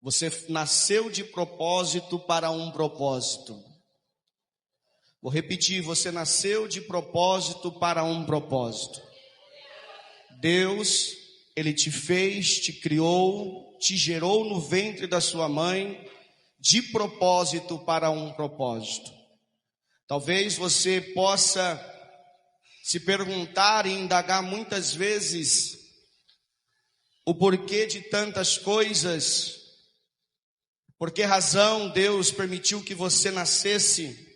Você nasceu de propósito para um propósito. Vou repetir, você nasceu de propósito para um propósito. Deus, Ele te fez, te criou, te gerou no ventre da sua mãe, de propósito para um propósito. Talvez você possa se perguntar e indagar muitas vezes o porquê de tantas coisas. Por que razão Deus permitiu que você nascesse?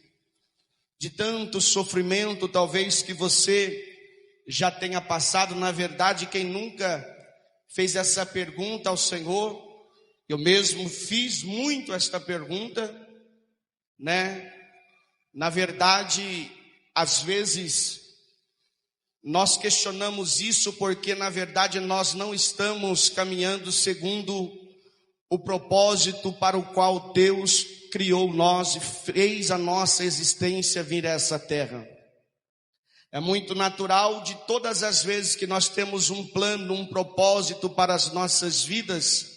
De tanto sofrimento, talvez que você já tenha passado. Na verdade, quem nunca fez essa pergunta ao Senhor, eu mesmo fiz muito esta pergunta, né? Na verdade, às vezes nós questionamos isso porque na verdade nós não estamos caminhando segundo o propósito para o qual Deus criou nós e fez a nossa existência vir a essa terra. É muito natural de todas as vezes que nós temos um plano, um propósito para as nossas vidas,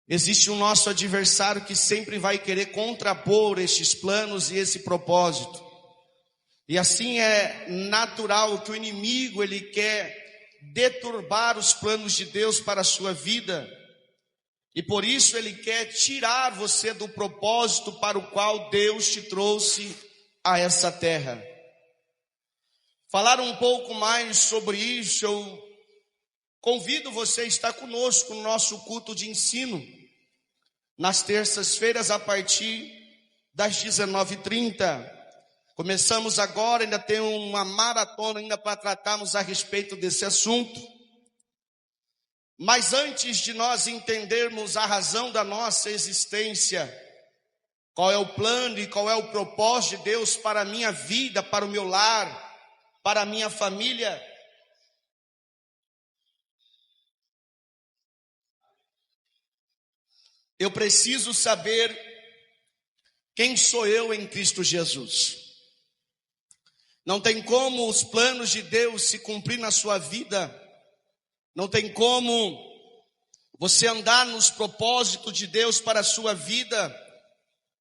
existe um nosso adversário que sempre vai querer contrapor estes planos e esse propósito. E assim é natural que o inimigo, ele quer deturbar os planos de Deus para a sua vida. E por isso ele quer tirar você do propósito para o qual Deus te trouxe a essa terra. Falar um pouco mais sobre isso, eu convido você a estar conosco no nosso culto de ensino, nas terças-feiras a partir das 19h30. Começamos agora, ainda tem uma maratona ainda para tratarmos a respeito desse assunto. Mas antes de nós entendermos a razão da nossa existência, qual é o plano e qual é o propósito de Deus para a minha vida, para o meu lar, para a minha família, eu preciso saber quem sou eu em Cristo Jesus. Não tem como os planos de Deus se cumprir na sua vida. Não tem como você andar nos propósitos de Deus para a sua vida,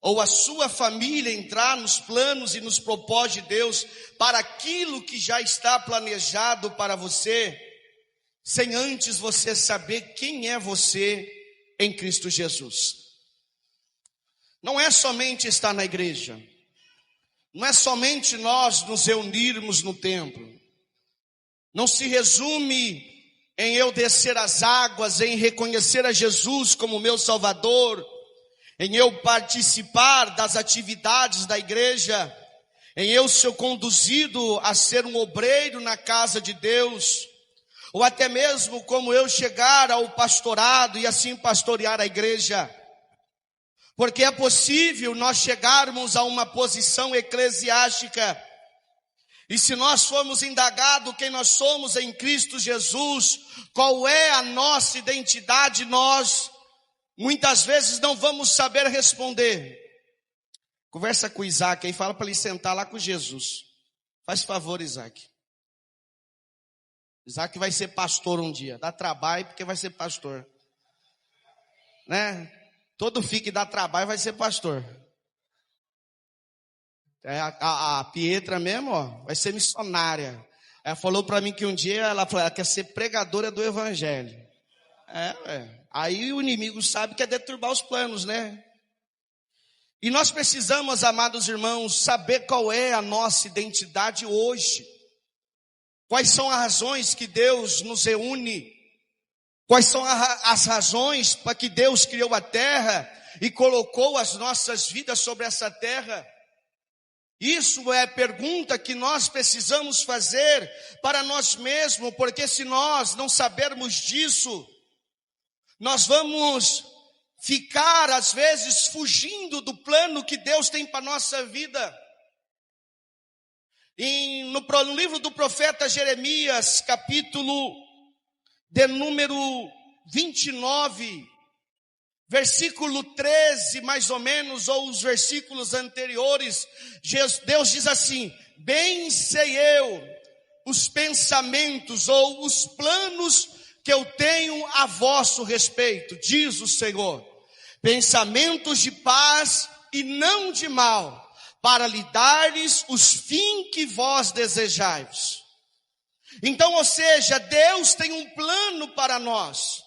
ou a sua família entrar nos planos e nos propósitos de Deus para aquilo que já está planejado para você, sem antes você saber quem é você em Cristo Jesus. Não é somente estar na igreja, não é somente nós nos reunirmos no templo, não se resume em eu descer as águas, em reconhecer a Jesus como meu Salvador, em eu participar das atividades da igreja, em eu ser conduzido a ser um obreiro na casa de Deus, ou até mesmo como eu chegar ao pastorado e assim pastorear a igreja. Porque é possível nós chegarmos a uma posição eclesiástica, e se nós formos indagados quem nós somos em Cristo Jesus, qual é a nossa identidade, nós muitas vezes não vamos saber responder. Conversa com o Isaac aí, fala para ele sentar lá com Jesus. Faz favor, Isaac. Isaac vai ser pastor um dia. Dá trabalho porque vai ser pastor, né? Todo filho que dá trabalho vai ser pastor. A Pietra mesmo, ó, vai ser missionária. Ela falou para mim que um dia ela quer ser pregadora do evangelho. Aí o inimigo sabe que é deturbar os planos, né? E nós precisamos, amados irmãos, saber qual é a nossa identidade hoje. Quais são as razões que Deus nos reúne? Quais são as razões para que Deus criou a terra e colocou as nossas vidas sobre essa terra? Isso é pergunta que nós precisamos fazer para nós mesmos, porque se nós não sabermos disso, nós vamos ficar às vezes fugindo do plano que Deus tem para a nossa vida. No livro do profeta Jeremias, capítulo de número 29, versículo 13 mais ou menos, ou os versículos anteriores, Deus diz assim: bem sei eu os pensamentos ou os planos que eu tenho a vosso respeito, diz o Senhor, pensamentos de paz e não de mal, para lhe dar-lhes os fins que vós desejais. Então, ou seja, Deus tem um plano para nós.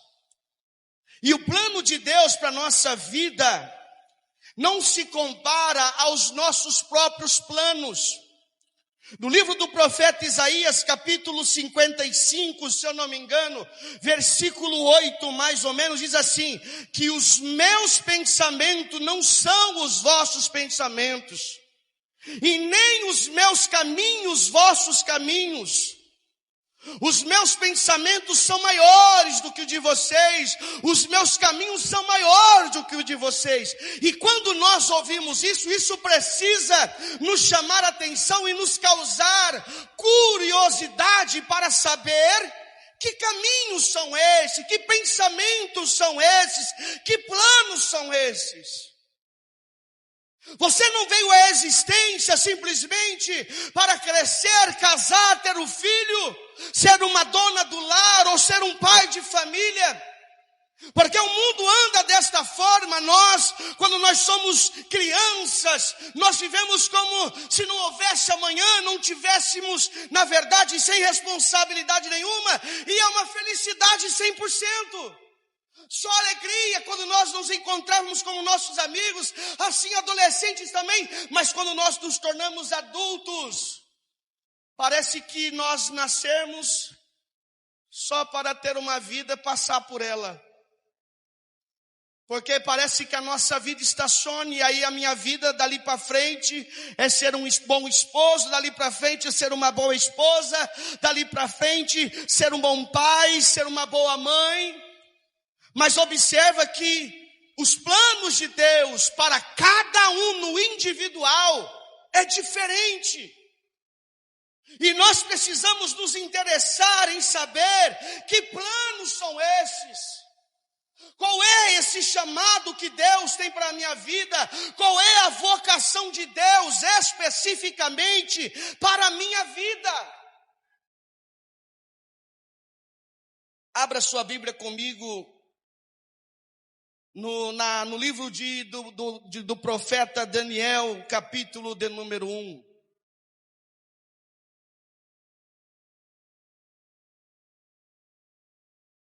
E o plano de Deus para a nossa vida não se compara aos nossos próprios planos. No livro do profeta Isaías, capítulo 55, se eu não me engano, versículo 8, mais ou menos, diz assim, que os meus pensamentos não são os vossos pensamentos, e nem os meus caminhos, vossos caminhos. Os meus pensamentos são maiores do que o de vocês, os meus caminhos são maiores do que o de vocês. E quando nós ouvimos isso, isso precisa nos chamar a atenção e nos causar curiosidade para saber que caminhos são esses, que pensamentos são esses, que planos são esses. Você não veio à existência simplesmente para crescer, casar, ter um filho, ser uma dona do lar ou ser um pai de família. Porque o mundo anda desta forma. Quando nós somos crianças, nós vivemos como se não houvesse amanhã, não tivéssemos, na verdade, sem responsabilidade nenhuma, e é uma felicidade 100%. Só alegria quando nós nos encontrarmos com nossos amigos, assim adolescentes também, mas quando nós nos tornamos adultos, parece que nós nascemos só para ter uma vida, passar por ela. Porque parece que a nossa vida estaciona, e aí a minha vida dali para frente é ser um bom esposo, dali para frente é ser uma boa esposa, dali para frente ser um bom pai, ser uma boa mãe. Mas observa que os planos de Deus para cada um no individual é diferente. E nós precisamos nos interessar em saber que planos são esses. Qual é esse chamado que Deus tem para a minha vida? Qual é a vocação de Deus especificamente para a minha vida? Abra sua Bíblia comigo no livro do profeta Daniel, capítulo de número 1.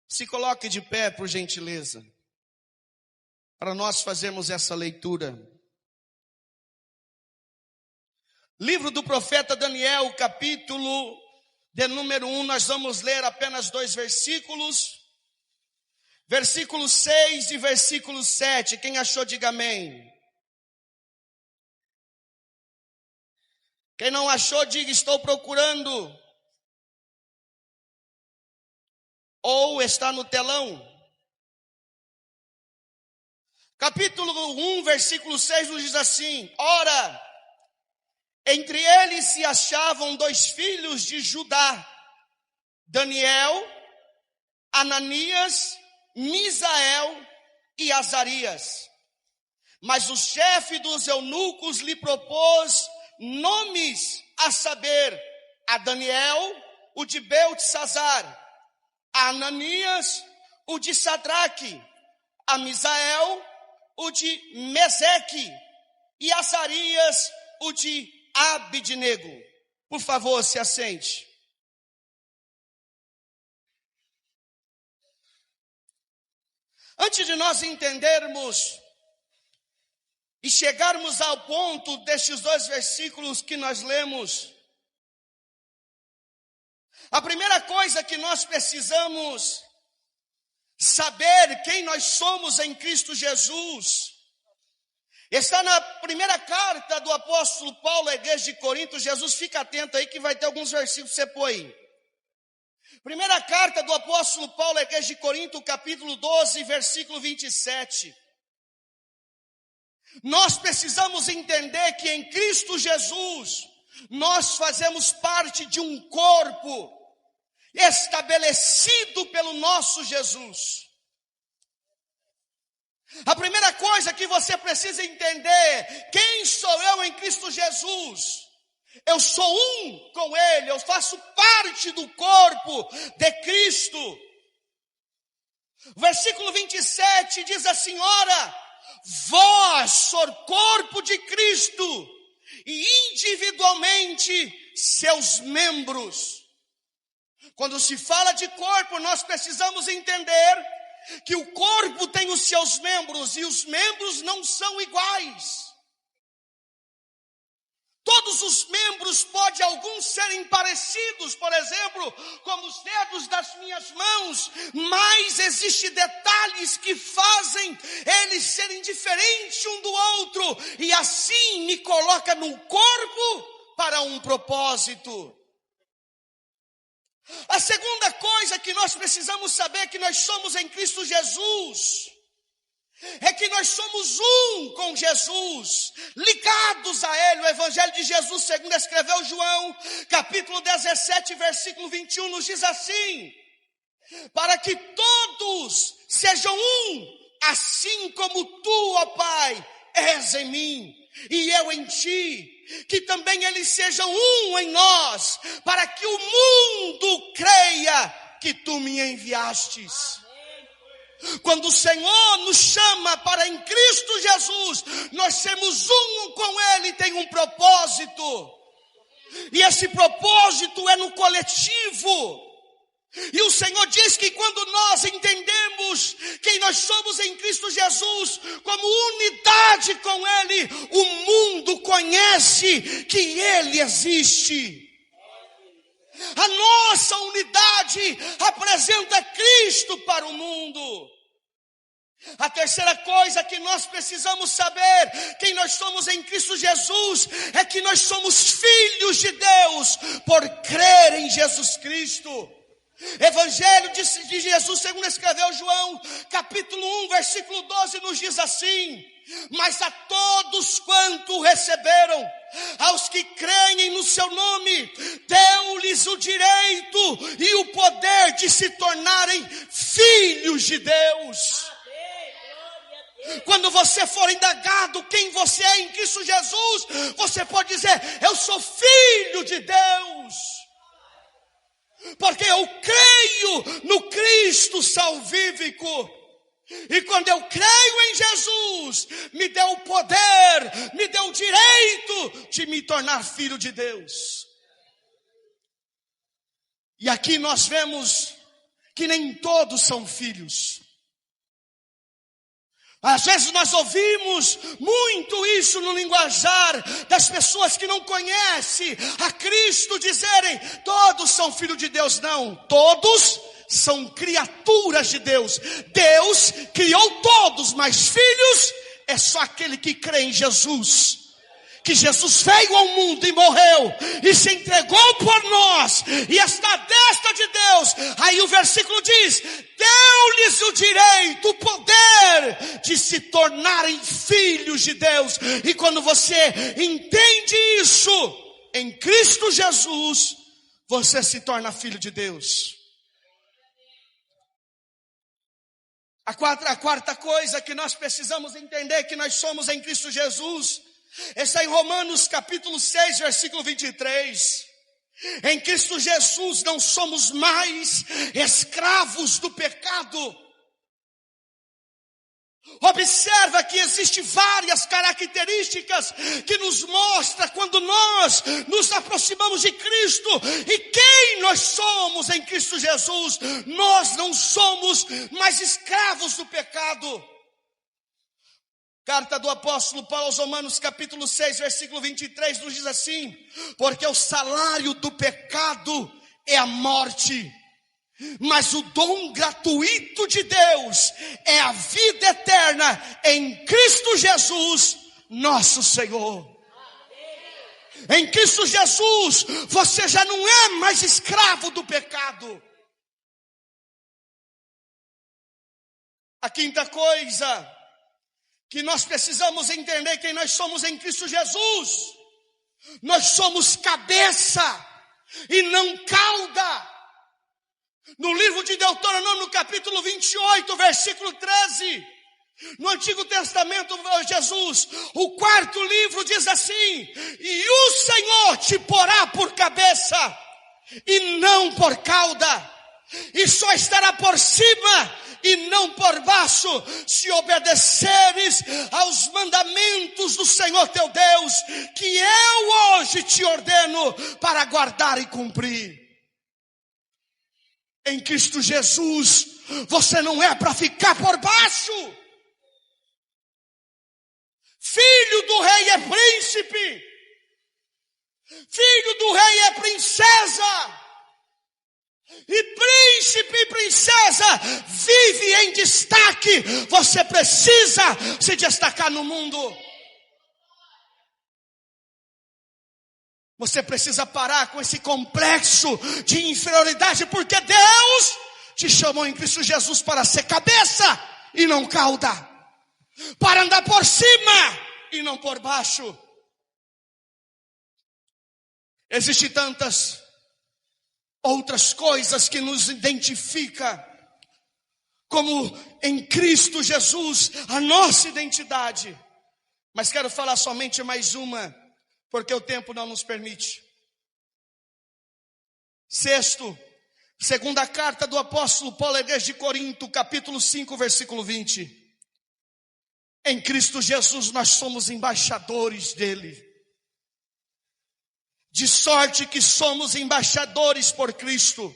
Se coloque de pé, por gentileza, para nós fazermos essa leitura. Livro do profeta Daniel, capítulo de número 1, nós vamos ler apenas 2 versículos. Versículo 6 e versículo 7, quem achou, diga amém. Quem não achou, diga estou procurando. Ou está no telão. Capítulo 1, versículo 6 nos diz assim: ora, entre eles se achavam 2 filhos de Judá, Daniel, Ananias, Misael e Azarias. Mas o chefe dos eunucos lhe propôs nomes, a saber, a Daniel, o de Beltesazar, a Ananias, o de Sadraque, a Misael, o de Meseque, e a Azarias, o de Abidnego. Por favor, se assente. Antes de nós entendermos e chegarmos ao ponto destes 2 versículos que nós lemos, a primeira coisa que nós precisamos saber quem nós somos em Cristo Jesus está na primeira carta do apóstolo Paulo à igreja de Corinto. Jesus, fica atento aí que vai ter alguns versículos que você põe. Primeira carta do apóstolo Paulo à igreja de Corinto, capítulo 12, versículo 27. Nós precisamos entender que em Cristo Jesus, nós fazemos parte de um corpo estabelecido pelo nosso Jesus. A primeira coisa que você precisa entender: quem sou eu em Cristo Jesus? Eu sou um com Ele, eu faço parte do corpo de Cristo. Versículo 27 diz assim: ora, vós sois corpo de Cristo, e individualmente seus membros. Quando se fala de corpo, nós precisamos entender que o corpo tem os seus membros, e os membros não são iguais. Todos os membros podem alguns serem parecidos, por exemplo, como os dedos das minhas mãos, mas existem detalhes que fazem eles serem diferentes um do outro, e assim me coloca no corpo para um propósito. A segunda coisa que nós precisamos saber que nós somos em Cristo Jesus é que nós somos um com Jesus, ligados a Ele. O Evangelho de Jesus, segundo escreveu João, capítulo 17, versículo 21, nos diz assim: para que todos sejam um, assim como tu, ó Pai, és em mim e eu em ti, que também eles sejam um em nós, para que o mundo creia que tu me enviastes. Quando o Senhor nos chama para em Cristo Jesus, nós sermos um com Ele, tem um propósito. E esse propósito é no coletivo. E o Senhor diz que quando nós entendemos quem nós somos em Cristo Jesus, como unidade com Ele, o mundo conhece que Ele existe. A nossa unidade apresenta Cristo para o mundo. A terceira coisa que nós precisamos saber, quem nós somos em Cristo Jesus, é que nós somos filhos de Deus por crer em Jesus Cristo. Evangelho de Jesus, segundo escreveu João, capítulo 1, versículo 12, nos diz assim: mas a todos quanto receberam, aos que creem no seu nome, deu-lhes o direito e o poder de se tornarem filhos de Deus. Quando você for indagado quem você é em Cristo Jesus, você pode dizer: eu sou filho de Deus, porque eu creio no Cristo salvífico. E quando eu creio em Jesus, me deu o poder, me deu o direito de me tornar filho de Deus. E aqui nós vemos que nem todos são filhos. Às vezes nós ouvimos muito isso no linguajar das pessoas que não conhecem a Cristo, dizerem: todos são filhos de Deus. Não, todos são criaturas de Deus. Deus criou todos, mas filhos é só aquele que crê em Jesus. Que Jesus veio ao mundo e morreu e se entregou por nós e está à destra de Deus. Aí o versículo diz: deu-lhes o direito, o poder de se tornarem filhos de Deus. E quando você entende isso em Cristo Jesus, você se torna filho de Deus. A quarta coisa que nós precisamos entender que nós somos em Cristo Jesus está em Romanos capítulo 6, versículo 23. Em Cristo Jesus não somos mais escravos do pecado. Observa que existem várias características que nos mostram quando nós nos aproximamos de Cristo e quem nós somos em Cristo Jesus. Nós não somos mais escravos do pecado. Carta do apóstolo Paulo aos Romanos capítulo 6, versículo 23 nos diz assim: porque o salário do pecado é a morte, mas o dom gratuito de Deus é a vida eterna em Cristo Jesus, nosso Senhor. Em Cristo Jesus, você já não é mais escravo do pecado. A quinta coisa que nós precisamos entender quem nós somos em Cristo Jesus: nós somos cabeça e não cauda. No livro de Deuteronômio, no capítulo 28, versículo 13, no Antigo Testamento, Jesus, o quarto livro diz assim: e o Senhor te porá por cabeça e não por cauda. e só estará por cima e não por baixo, se obedeceres aos mandamentos do Senhor teu Deus, que eu hoje te ordeno para guardar e cumprir. Em Cristo Jesus, você não é para ficar por baixo. Filho do rei é príncipe, filho do rei é princesa. E príncipe e princesa vive em destaque. Você precisa se destacar no mundo. Você precisa parar com esse complexo de inferioridade, porque Deus te chamou em Cristo Jesus para ser cabeça e não cauda, para andar por cima e não por baixo. Existem tantas outras coisas que nos identifica como em Cristo Jesus, a nossa identidade. Mas quero falar somente mais uma, porque o tempo não nos permite. Sexto, segunda carta do apóstolo Paulo à igreja de Corinto, capítulo 5, versículo 20. Em Cristo Jesus nós somos embaixadores dele. De sorte que somos embaixadores por Cristo,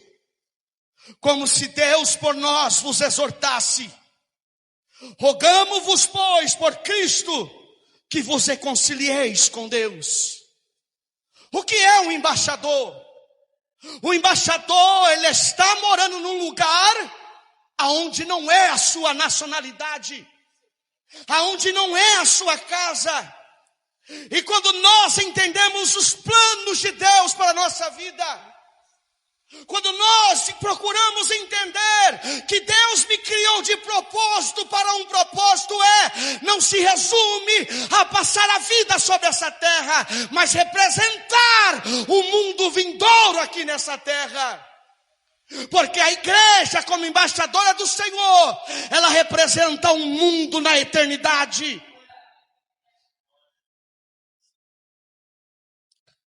como se Deus por nós vos exortasse. Rogamo-vos, pois, por Cristo, que vos reconcilieis com Deus. O que é um embaixador? O embaixador, ele está morando num lugar aonde não é a sua nacionalidade, aonde não é a sua casa. E quando nós entendemos os planos de Deus para a nossa vida, quando nós procuramos entender que Deus me criou de propósito para um propósito, não se resume a passar a vida sobre essa terra, mas representar o mundo vindouro aqui nessa terra. Porque a igreja, como embaixadora do Senhor, ela representa um mundo na eternidade.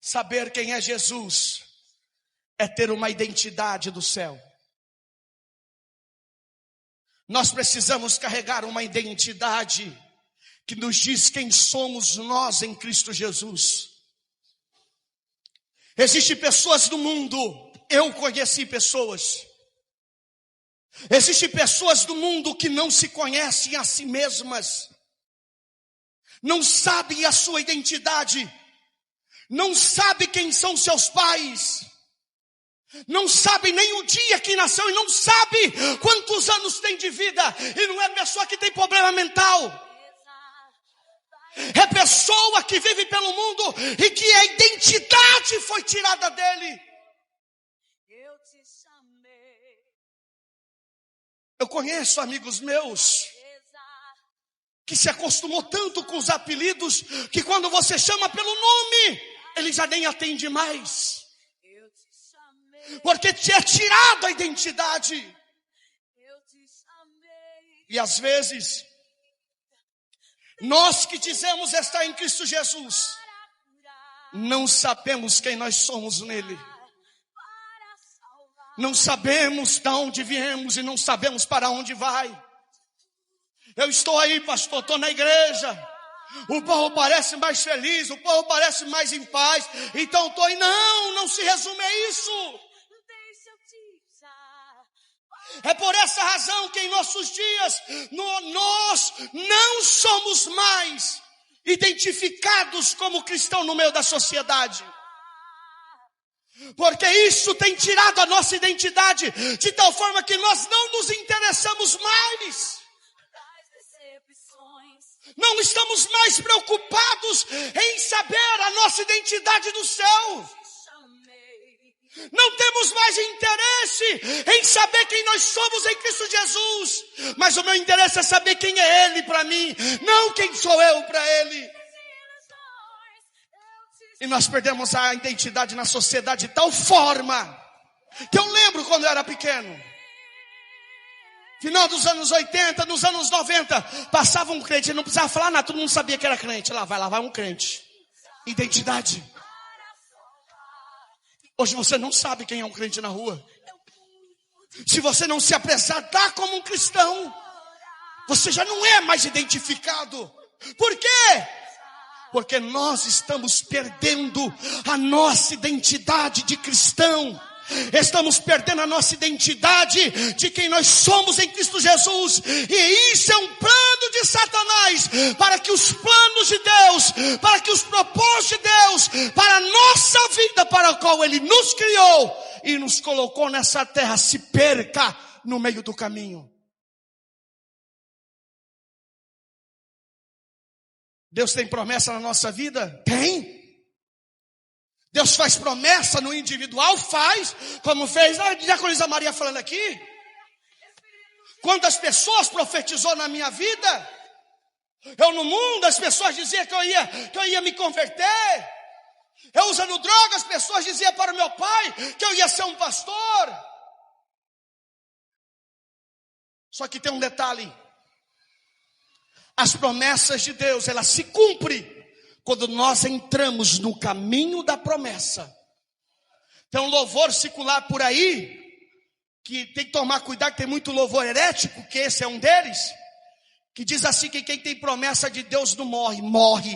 Saber quem é Jesus é ter uma identidade do céu. Nós precisamos carregar uma identidade que nos diz quem somos nós em Cristo Jesus. Existem pessoas no mundo, eu conheci pessoas. Existem pessoas do mundo que não se conhecem a si mesmas, não sabem a sua identidade, não sabe quem são seus pais, não sabe nem o dia que nasceu e não sabe quantos anos tem de vida. E não é pessoa que tem problema mental, é pessoa que vive pelo mundo e que a identidade foi tirada dele. Eu conheço amigos meus que se acostumou tanto com os apelidos que quando você chama pelo nome, ele já nem atende mais, porque tinha tirado a identidade. E às vezes nós que dizemos estar em Cristo Jesus, não sabemos quem nós somos nele, não sabemos de onde viemos e não sabemos para onde vai. Eu estou aí, pastor, estou na igreja, o povo parece mais feliz, o povo parece mais em paz, então estou aí. Não se resume a isso. É por essa razão que em nossos dias nós não somos mais identificados como cristãos no meio da sociedade, porque isso tem tirado a nossa identidade de tal forma que nós não nos interessamos mais. Não estamos mais preocupados em saber a nossa identidade do céu. Não temos mais interesse em saber quem nós somos em Cristo Jesus. Mas o meu interesse é saber quem é Ele para mim, não quem sou eu para Ele. E nós perdemos a identidade na sociedade de tal forma que eu lembro quando eu era pequeno, final dos anos 80, nos anos 90, passava um crente, não precisava falar nada, todo mundo sabia que era crente. Lá vai um crente. Identidade. Hoje você não sabe quem é um crente na rua. Se você não se apresentar como um cristão, você já não é mais identificado. Por quê? Porque nós estamos perdendo a nossa identidade de cristão. Estamos perdendo a nossa identidade de quem nós somos em Cristo Jesus. E isso é um plano de Satanás, para que os planos de Deus, para que os propósitos de Deus, para a nossa vida, para a qual Ele nos criou e nos colocou nessa terra, se perca no meio do caminho. Deus tem promessa na nossa vida? Tem. Deus faz promessa no individual? Faz. Como fez a diaconisa Maria falando aqui. Quantas pessoas profetizou na minha vida? Eu no mundo, as pessoas diziam que eu ia me converter. Eu usando drogas, as pessoas diziam para o meu pai que eu ia ser um pastor. Só que tem um detalhe. As promessas de Deus, elas se cumprem quando nós entramos no caminho da promessa. Tem um louvor secular por aí, que tem que tomar cuidado, que tem muito louvor herético, que esse é um deles, que diz assim, que quem tem promessa de Deus não morre, morre.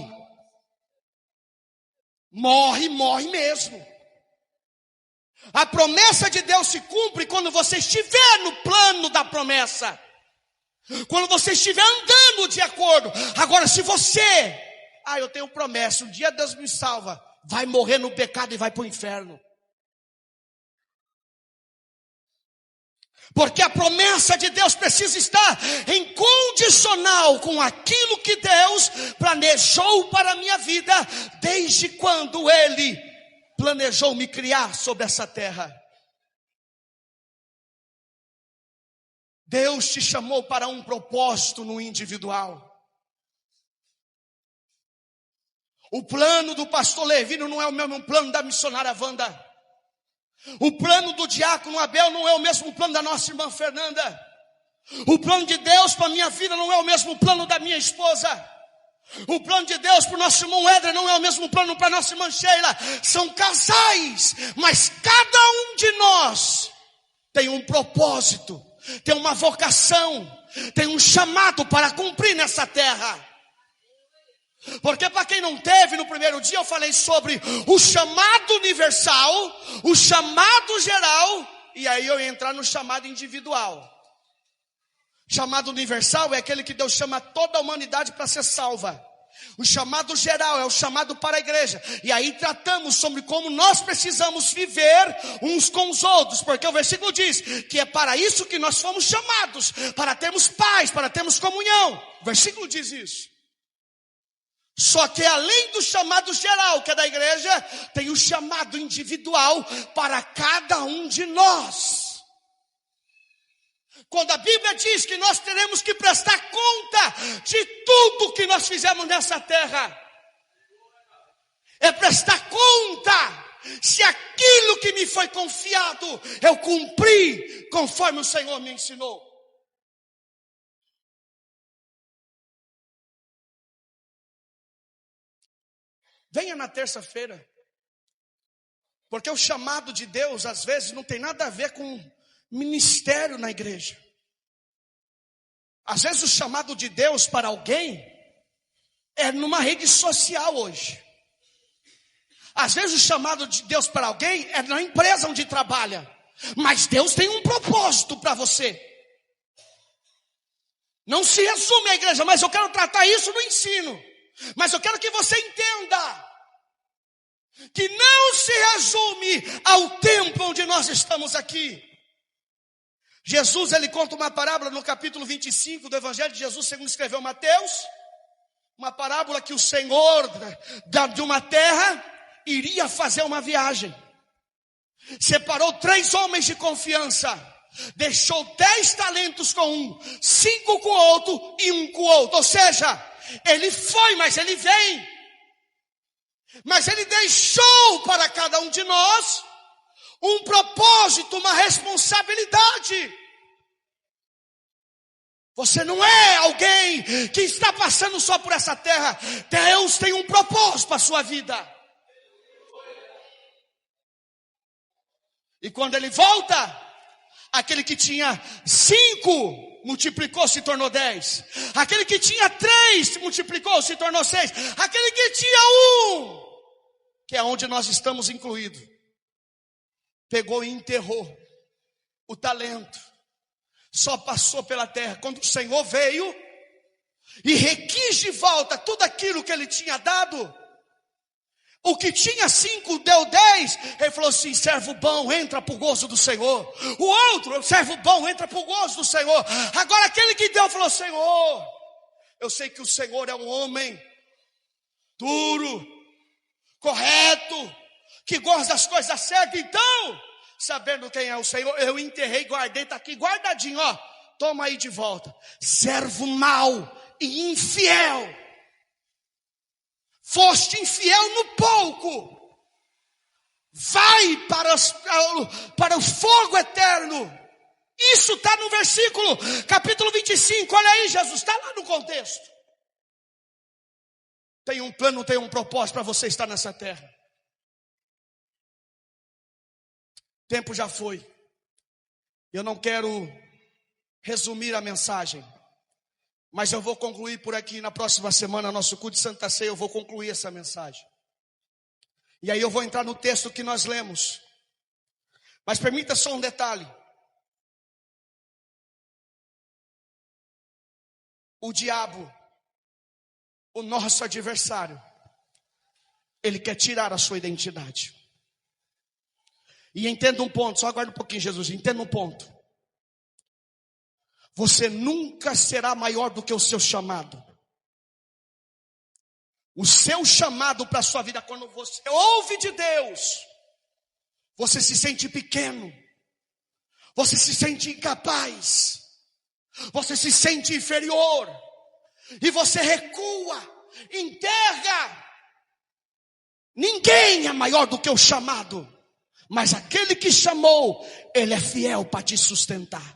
Morre mesmo. A promessa de Deus se cumpre quando você estiver no plano da promessa. Quando você estiver andando de acordo. Agora, se você... eu tenho promessa, um dia Deus me salva. Vai morrer no pecado e vai para o inferno. Porque a promessa de Deus precisa estar em condicional com aquilo que Deus planejou para a minha vida, desde quando Ele planejou me criar sobre essa terra. Deus te chamou para um propósito no individual. O plano do pastor Levino não é o mesmo plano da missionária Wanda. O plano do diácono Abel não é o mesmo plano da nossa irmã Fernanda. O plano de Deus para a minha vida não é o mesmo plano da minha esposa. O plano de Deus para o nosso irmão Éder não é o mesmo plano para a nossa irmã Sheila. São casais, mas cada um de nós tem um propósito, tem uma vocação, tem um chamado para cumprir nessa terra. Porque para quem não teve, no primeiro dia eu falei sobre o chamado universal, o chamado geral, e aí eu ia entrar no chamado individual. Chamado universal é aquele que Deus chama toda a humanidade para ser salva. O chamado geral é o chamado para a igreja. E aí tratamos sobre como nós precisamos viver uns com os outros. Porque o versículo diz que é para isso que nós fomos chamados, para termos paz, para termos comunhão. O versículo diz isso. Só que além do chamado geral, que é da igreja, tem o chamado individual para cada um de nós. Quando a Bíblia diz que nós teremos que prestar conta de tudo que nós fizemos nessa terra, é prestar conta se aquilo que me foi confiado eu cumpri conforme o Senhor me ensinou. Venha na terça-feira, porque o chamado de Deus às vezes não tem nada a ver com ministério na igreja. Às vezes o chamado de Deus para alguém é numa rede social hoje. Às vezes o chamado de Deus para alguém é na empresa onde trabalha. Mas Deus tem um propósito para você. Não se resume à igreja, mas eu quero tratar isso no ensino. Mas eu quero que você entenda que não se resume ao tempo onde nós estamos aqui. Jesus, ele conta uma parábola no capítulo 25 do Evangelho de Jesus, segundo escreveu Mateus. Uma parábola que o Senhor de uma terra iria fazer uma viagem. Separou 3 homens de confiança. Deixou 10 talentos com um, 5 com o outro e 1 com o outro. Ou seja, ele foi, mas ele vem. Mas ele deixou para cada um de nós um propósito, uma responsabilidade. Você não é alguém que está passando só por essa terra. Deus tem um propósito para a sua vida. E quando ele volta, Aquele que tinha 5, multiplicou, se tornou 10. Aquele que tinha 3, se multiplicou, se tornou 6. Aquele que tinha 1, que é onde nós estamos incluídos, pegou e enterrou o talento. Só passou pela terra quando o Senhor veio e requis de volta tudo aquilo que ele tinha dado. O que tinha 5 deu 10. Ele falou assim: servo bom, entra para o gozo do Senhor. O outro, servo bom, entra para o gozo do Senhor. Agora aquele que deu falou: Senhor, eu sei que o Senhor é um homem duro, correto, que gosta das coisas certas. Então, sabendo quem é o Senhor, eu enterrei, guardei, está aqui guardadinho, ó. Toma aí de volta. Servo mau e infiel. Foste infiel no pouco, vai para o fogo eterno. Isso está no versículo, capítulo 25, olha aí, Jesus está lá no contexto. Tem um plano, tem um propósito para você estar nessa terra. O tempo já foi. Eu não quero resumir a mensagem, mas eu vou concluir por aqui. Na próxima semana, nosso culto de Santa Ceia, eu vou concluir essa mensagem. E aí eu vou entrar no texto que nós lemos. Mas permita só um detalhe. O diabo, o nosso adversário, ele quer tirar a sua identidade. E entenda um ponto, só aguarda um pouquinho, Jesus, entenda um ponto. Você nunca será maior do que o seu chamado. O seu chamado para a sua vida, quando você ouve de Deus, você se sente pequeno, você se sente incapaz, você se sente inferior, e você recua, enterra. Ninguém é maior do que o chamado, mas aquele que chamou, ele é fiel para te sustentar.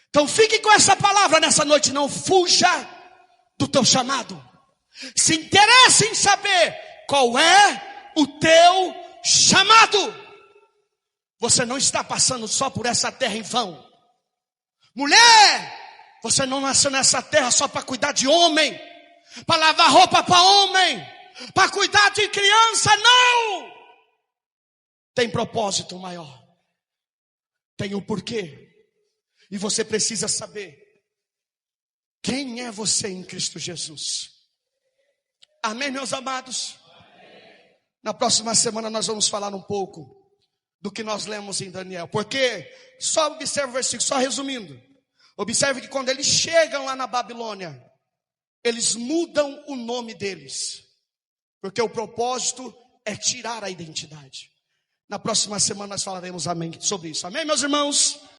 Então fique com essa palavra nessa noite. Não fuja do teu chamado. Se interesse em saber qual é o teu chamado. Você não está passando só por essa terra em vão. Mulher, você não nasceu nessa terra só para cuidar de homem, para lavar roupa para homem, para cuidar de criança, não. Tem propósito maior. Tem um porquê. E você precisa saber quem é você em Cristo Jesus. Amém, meus amados? Amém. Na próxima semana nós vamos falar um pouco do que nós lemos em Daniel. Porque, só observe o versículo, só resumindo. Observe que quando eles chegam lá na Babilônia, eles mudam o nome deles. Porque o propósito é tirar a identidade. Na próxima semana nós falaremos sobre isso. Amém, meus irmãos?